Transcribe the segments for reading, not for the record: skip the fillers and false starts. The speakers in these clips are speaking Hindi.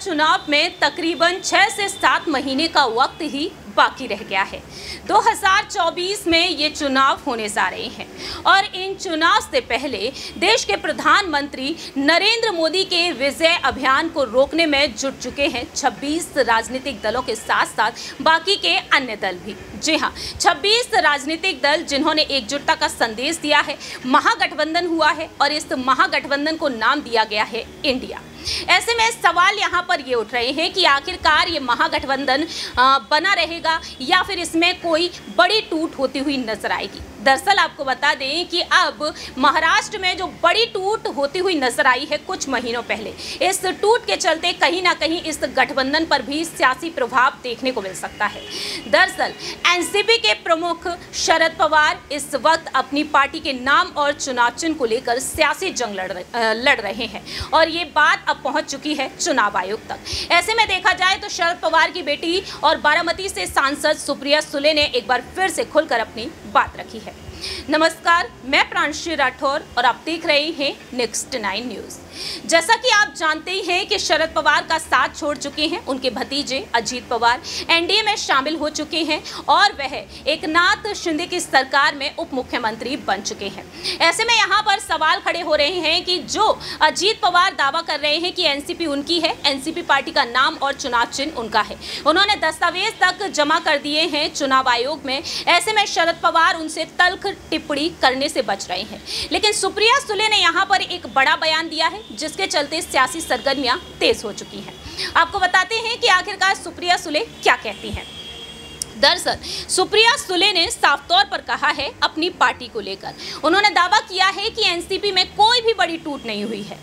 चुनाव में तकरीबन 6 से 7 महीने का वक्त ही बाकी रह गया है। 2024 में ये चुनाव होने जा रहे हैं और इन चुनाव से पहले देश के प्रधानमंत्री नरेंद्र मोदी के विजय अभियान को रोकने में जुट चुके हैं 26 राजनीतिक दलों के साथ साथ बाकी के अन्य दल भी। जी हाँ, 26 राजनीतिक दल जिन्होंने एकजुटता का संदेश दिया है, महागठबंधन हुआ है और इस महागठबंधन को नाम दिया गया है इंडिया। ऐसे में सवाल यहाँ पर ये उठ रहे हैं कि आखिरकार ये महागठबंधन बना रहेगा या फिर इसमें कोई बड़ी टूट होती हुई नजर आएगी। दरअसल आपको बता दें कि अब महाराष्ट्र में जो बड़ी टूट होती हुई नजर आई है कुछ महीनों पहले, इस टूट के चलते कहीं ना कहीं इस गठबंधन पर भी सियासी प्रभाव देखने को मिल सकता है। दरअसल एनसीपी के प्रमुख शरद पवार इस वक्त अपनी पार्टी के नाम और चुनाव चिन्ह को लेकर सियासी जंग लड़ रहे हैं और ये बात अब पहुंच चुकी है चुनाव आयोग तक। ऐसे में देखा जाए तो शरद पवार की बेटी और बारामती से सांसद सुप्रिया सुले ने एक बार फिर से खुलकर अपनी बात रखी है। नमस्कार, मैं प्रांशी राठौर और आप देख रहे हैं नेक्स्ट 9 न्यूज। जैसा कि आप जानते ही हैं कि शरद पवार का साथ छोड़ चुके हैं उनके भतीजे अजीत पवार, एनडीए में शामिल हो चुके हैं और वह एकनाथ शिंदे की सरकार में उप मुख्यमंत्री बन चुके हैं। ऐसे में यहाँ पर सवाल खड़े हो रहे हैं कि जो अजीत पवार दावा कर रहे हैं कि एनसीपी उनकी है, एनसीपी पार्टी का नाम और चुनाव चिन्ह उनका है, उन्होंने दस्तावेज तक जमा कर दिए हैं चुनाव आयोग में। ऐसे में शरद पवार उनसे तल्ख टिप्पणी करने से बच रहे हैं, लेकिन सुप्रिया सुले ने यहाँ पर एक बड़ा बयान दिया है जिसके चलते सियासी सरगर्मियां तेज हो चुकी हैं। आपको बताते हैं कि आखिरकार सुप्रिया सुले क्या कहती हैं। दरअसल सुप्रिया सुले ने साफ तौर पर कहा है अपनी पार्टी को लेकर, उन्होंने दावा किया है कि एनसीपी में कोई भी बड़ी टूट नहीं हुई है।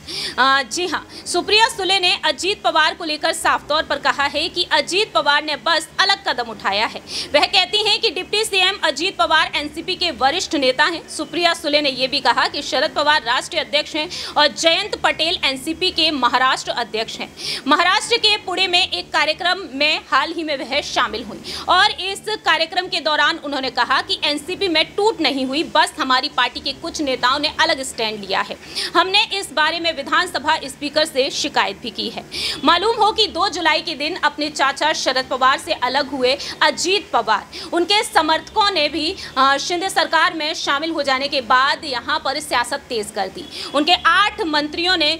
जी हाँ, सुप्रिया सुले ने अजीत पवार को लेकर साफ तौर पर कहा है कि अजीत पवार ने बस अलग कदम उठाया है। वह कहती हैं कि deputy CM Ajit Pawar NCP के वरिष्ठ नेता हैं। सुप्रिया सुले ने यह भी कहा कि शरद पवार राष्ट्रीय अध्यक्ष हैं और जयंत पटेल एनसीपी के महाराष्ट्र अध्यक्ष हैं। महाराष्ट्र के पुणे में एक कार्यक्रम में हाल ही में वह शामिल हुई और इस कार्यक्रम के दौरान उन्होंने कहा कि एनसीपी में टूट नहीं हुई, बस हमारी पार्टी के कुछ नेताओं ने अलग स्टैंड लिया है। हमने इस बारे में विधानसभा स्पीकर से शिकायत भी की है। मालूम हो कि 2 जुलाई के दिन अपने चाचा शरद पवार से अलग हुए अजीत पवार, उनके समर्थकों ने भी शिंदे सरकार में शामिल हो जाने के बाद यहां पर सियासत तेज कर दी। उनके 8 मंत्रियों ने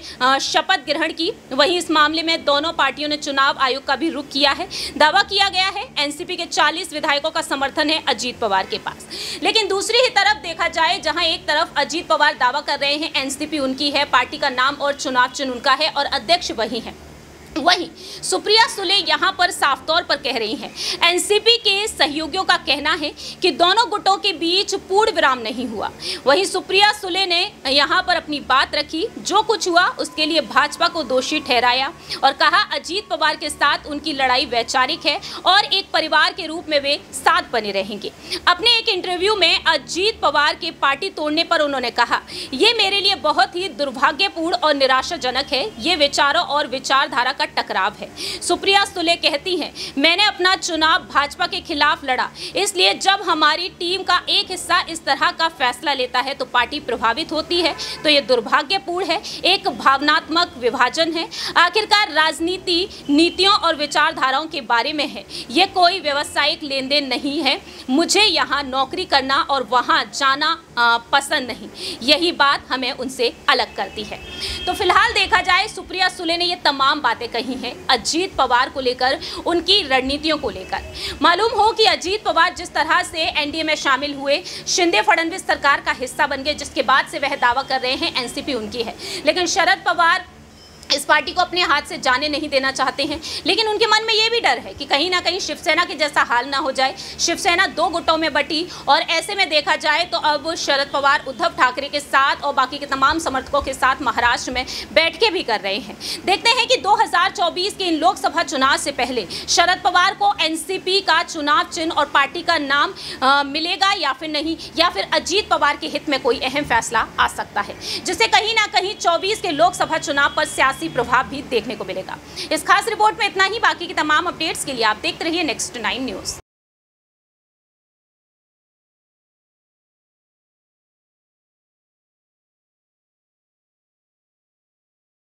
शपथ ग्रहण की। वहीं इस मामले में दोनों पार्टियों ने चुनाव आयोग का भी रुख किया है। दावा किया गया है एनसीपी के 40 विधायकों का समर्थन है अजीत पवार के पास। लेकिन दूसरी ही तरफ देखा जाए, जहां एक तरफ अजीत पवार दावा कर रहे हैं एनसीपी उनकी है, पार्टी का नाम और चुनाव चिन्ह उनका है और अध्यक्ष वही है, वहीं सुप्रिया सुले यहां पर साफ तौर पर कह रही हैं एनसीपी के सहयोगियों का कहना है कि दोनों गुटों के बीच पूर्ण विराम नहीं हुआ। वहीं सुप्रिया सुले ने यहां पर अपनी बात रखी, जो कुछ हुआ उसके लिए भाजपा को दोषी ठहराया और कहा अजीत पवार के साथ उनकी लड़ाई वैचारिक है और एक परिवार के रूप में वे साथ बने रहेंगे। अपने एक इंटरव्यू में अजीत पवार के पार्टी तोड़ने पर उन्होंने कहा, ये मेरे लिए बहुत ही दुर्भाग्यपूर्ण और निराशाजनक है, ये विचारों और विचारधारा का टकराव है। सुप्रिया सुले कहती हैं, मैंने अपना चुनाव भाजपा के खिलाफ लड़ा, इसलिए जब हमारी टीम का एक हिस्सा इस तरह का फैसला लेता है तो पार्टी प्रभावित होती है, तो ये दुर्भाग्यपूर्ण है, एक भावनात्मक विभाजन है। आखिरकार राजनीति नीतियों और विचारधाराओं के बारे में है, ये कोई व्यवसायिक लेन देन नहीं है। मुझे यहाँ नौकरी करना और वहाँ जाना पसंद नहीं, यही बात हमें उनसे अलग करती है। तो फिलहाल देखा जाए सुप्रिया सुले ने ये तमाम बातें कही हैं अजीत पवार को लेकर, उनकी रणनीतियों को लेकर। मालूम हो कि अजीत पवार जिस तरह से एनडीए में शामिल हुए, शिंदे फडणवीस सरकार का हिस्सा बन गए, जिसके बाद से वह दावा कर रहे हैं एनसीपी उनकी है, लेकिन शरद पवार इस पार्टी को अपने हाथ से जाने नहीं देना चाहते हैं। लेकिन उनके मन में ये भी डर है कि कहीं ना कहीं शिवसेना के जैसा हाल ना हो जाए। शिवसेना 2 गुटों में बटी और ऐसे में देखा जाए तो अब शरद पवार उद्धव ठाकरे के साथ और बाकी के तमाम समर्थकों के साथ महाराष्ट्र में बैठकें भी कर रहे हैं। देखते हैं कि 2024 के इन लोकसभा चुनाव से पहले शरद पवार को एनसीपी का चुनाव चिन्ह और पार्टी का नाम मिलेगा या फिर नहीं, या फिर अजीत पवार के हित में कोई अहम फैसला आ सकता है, जिससे कहीं ना कहीं 24 के लोकसभा चुनाव पर सियासी प्रभाव भी देखने को मिलेगा। इस खास रिपोर्ट में इतना ही। बाकी की तमाम अपडेट्स के लिए आप देखते रहिए नेक्स्ट 9 न्यूज।